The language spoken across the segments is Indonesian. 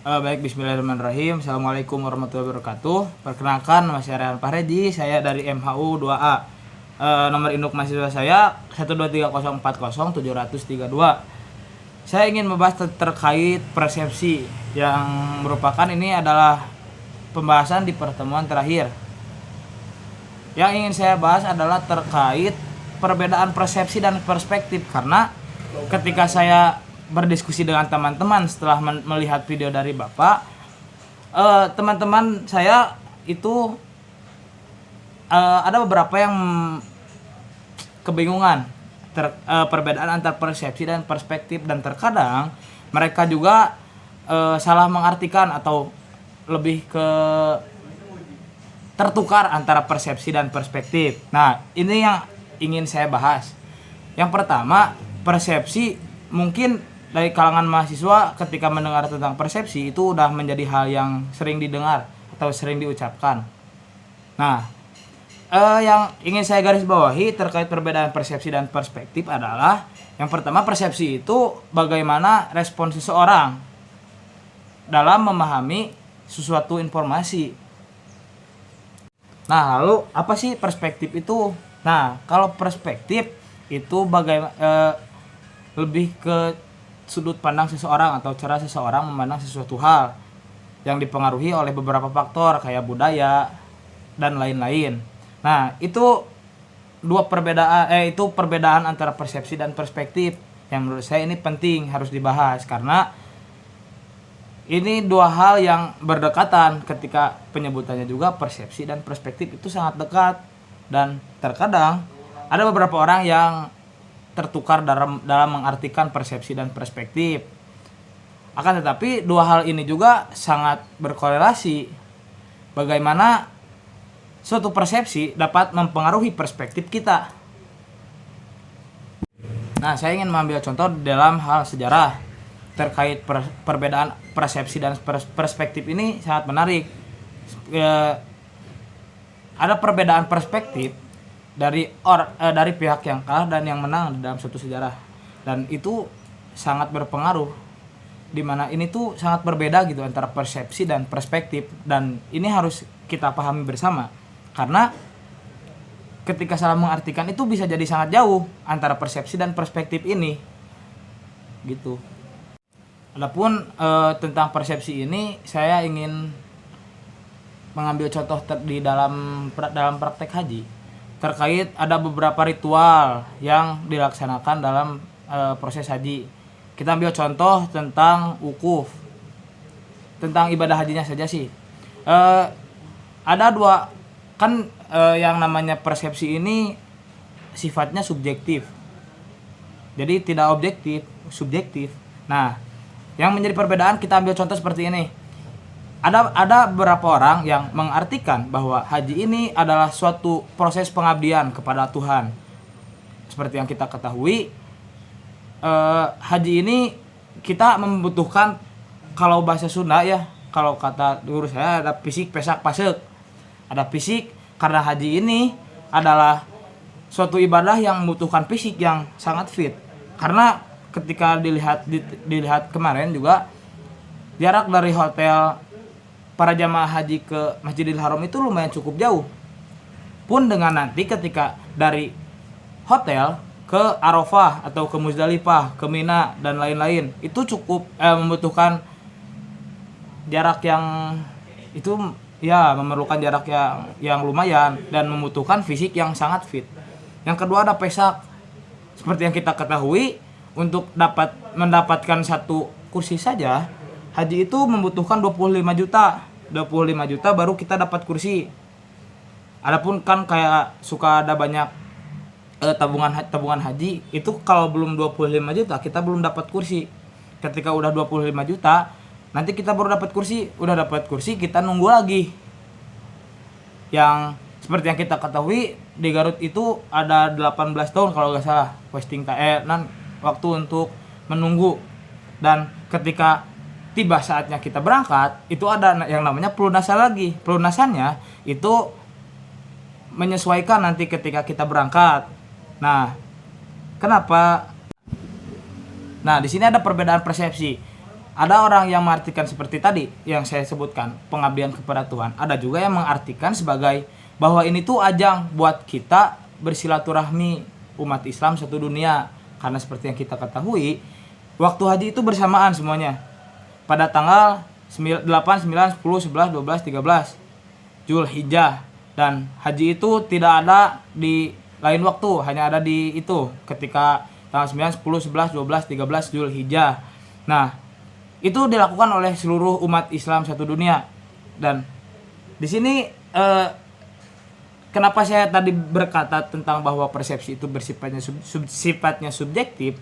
Baik, bismillahirrahmanirrahim. Assalamualaikum warahmatullahi wabarakatuh. Perkenalkan, nama saya Rehan Fahreji, saya dari MHU 2A. Nomor induk mahasiswa saya 123040732. Saya ingin membahas terkait persepsi yang merupakan ini adalah pembahasan di pertemuan terakhir. Yang ingin saya bahas adalah terkait perbedaan persepsi dan perspektif, karena ketika saya berdiskusi dengan teman-teman setelah melihat video dari Bapak, teman-teman saya itu ada beberapa yang kebingungan perbedaan antar persepsi dan perspektif, dan terkadang mereka juga salah mengartikan atau lebih ke tertukar antara persepsi dan perspektif. Nah, ini yang ingin saya bahas. Yang pertama, persepsi mungkin dari kalangan mahasiswa ketika mendengar tentang persepsi itu udah menjadi hal yang sering didengar atau sering diucapkan. Nah, yang ingin saya garis bawahi terkait perbedaan persepsi dan perspektif adalah yang pertama, persepsi itu bagaimana respon seseorang dalam memahami sesuatu informasi. Nah, lalu apa sih perspektif itu? Nah, kalau perspektif itu lebih ke sudut pandang seseorang atau cara seseorang memandang sesuatu hal yang dipengaruhi oleh beberapa faktor kayak budaya dan lain-lain. Nah, itu perbedaan antara persepsi dan perspektif yang menurut saya ini penting harus dibahas, karena ini dua hal yang berdekatan. Ketika penyebutannya juga persepsi dan perspektif itu sangat dekat, dan terkadang ada beberapa orang yang tertukar dalam mengartikan persepsi dan perspektif. Akan tetapi dua hal ini juga sangat berkorelasi. Bagaimana suatu persepsi dapat mempengaruhi perspektif kita. Nah, saya ingin mengambil contoh dalam hal sejarah terkait perbedaan persepsi dan perspektif ini sangat menarik. Ada perbedaan perspektif dari pihak yang kalah dan yang menang dalam suatu sejarah, dan itu sangat berpengaruh, dimana ini tuh sangat berbeda gitu antara persepsi dan perspektif, dan ini harus kita pahami bersama, karena ketika salah mengartikan itu bisa jadi sangat jauh antara persepsi dan perspektif ini gitu. Adapun tentang persepsi ini saya ingin mengambil contoh di dalam praktek haji. Terkait ada beberapa ritual yang dilaksanakan dalam proses haji. Kita ambil contoh tentang wukuf, tentang ibadah hajinya saja sih. Ada dua kan, yang namanya persepsi ini sifatnya subjektif, jadi tidak objektif, subjektif. Nah, yang menjadi perbedaan kita ambil contoh seperti ini. Ada beberapa orang yang mengartikan bahwa haji ini adalah suatu proses pengabdian kepada Tuhan. Seperti yang kita ketahui, haji ini kita membutuhkan, kalau bahasa Sunda ya, kalau kata guru saya ada fisik pesak pasek. Ada fisik karena haji ini adalah suatu ibadah yang membutuhkan fisik yang sangat fit. Karena ketika dilihat kemarin juga, jarak dari hotel para jamaah haji ke Masjidil Haram itu lumayan cukup jauh. Pun dengan nanti ketika dari hotel ke Arafah atau ke Muzdalifah, ke Mina dan lain-lain, itu cukup membutuhkan jarak yang itu ya, memerlukan jarak yang lumayan dan membutuhkan fisik yang sangat fit. Yang kedua ada pesak. Seperti yang kita ketahui, untuk mendapatkan satu kursi saja haji itu membutuhkan 25 juta. 25 juta baru kita dapat kursi. Adapun kan kayak suka ada banyak tabungan haji, itu kalau belum 25 juta kita belum dapat kursi. Ketika udah 25 juta nanti kita baru dapat kursi. Udah dapat kursi kita nunggu lagi. Yang seperti yang kita ketahui di Garut itu ada 18 tahun kalau nggak salah wasting time, waktu untuk menunggu. Dan ketika tiba saatnya kita berangkat, itu ada yang namanya pelunasan lagi. Pelunasannya itu menyesuaikan nanti ketika kita berangkat. Nah, kenapa? Nah, di sini ada perbedaan persepsi. Ada orang yang mengartikan seperti tadi yang saya sebutkan, pengabdian kepada Tuhan. Ada juga yang mengartikan sebagai bahwa ini tuh ajang buat kita bersilaturahmi umat Islam satu dunia. Karena seperti yang kita ketahui, waktu haji itu bersamaan semuanya. Pada tanggal 8, 9, 10, 11, 12, 13 Zulhijjah. Dan haji itu tidak ada di lain waktu, hanya ada di itu ketika tanggal 9, 10, 11, 12, 13 Zulhijjah. Nah, itu dilakukan oleh seluruh umat Islam satu dunia. Dan di sini kenapa saya tadi berkata tentang bahwa persepsi itu sifatnya subjektif?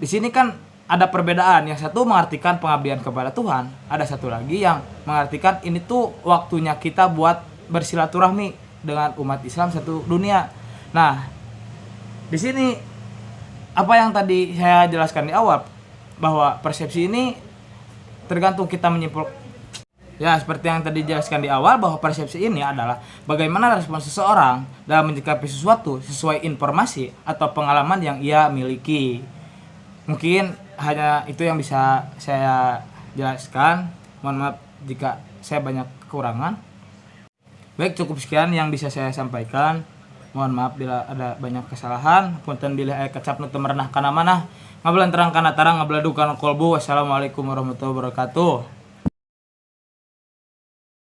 Di sini kan ada perbedaan. Yang satu mengartikan pengabdian kepada Tuhan, ada satu lagi yang mengartikan ini tuh waktunya kita buat bersilaturahmi dengan umat Islam satu dunia. Nah, di sini apa yang tadi saya jelaskan di awal, bahwa persepsi ini tergantung kita menyimpulkan. Ya, seperti yang tadi dijelaskan di awal, bahwa persepsi ini adalah bagaimana respon seseorang dalam menyikapi sesuatu sesuai informasi atau pengalaman yang ia miliki. Mungkin hanya itu yang bisa saya jelaskan. Mohon maaf jika saya banyak kekurangan. Baik, cukup sekian yang bisa saya sampaikan. Mohon maaf bila ada banyak kesalahan. Punten bila kecap nu teu merenah kana manah. Ngabelan terang kana tarang, ngabelan dukan kolbu. Wassalamualaikum warahmatullahi wabarakatuh.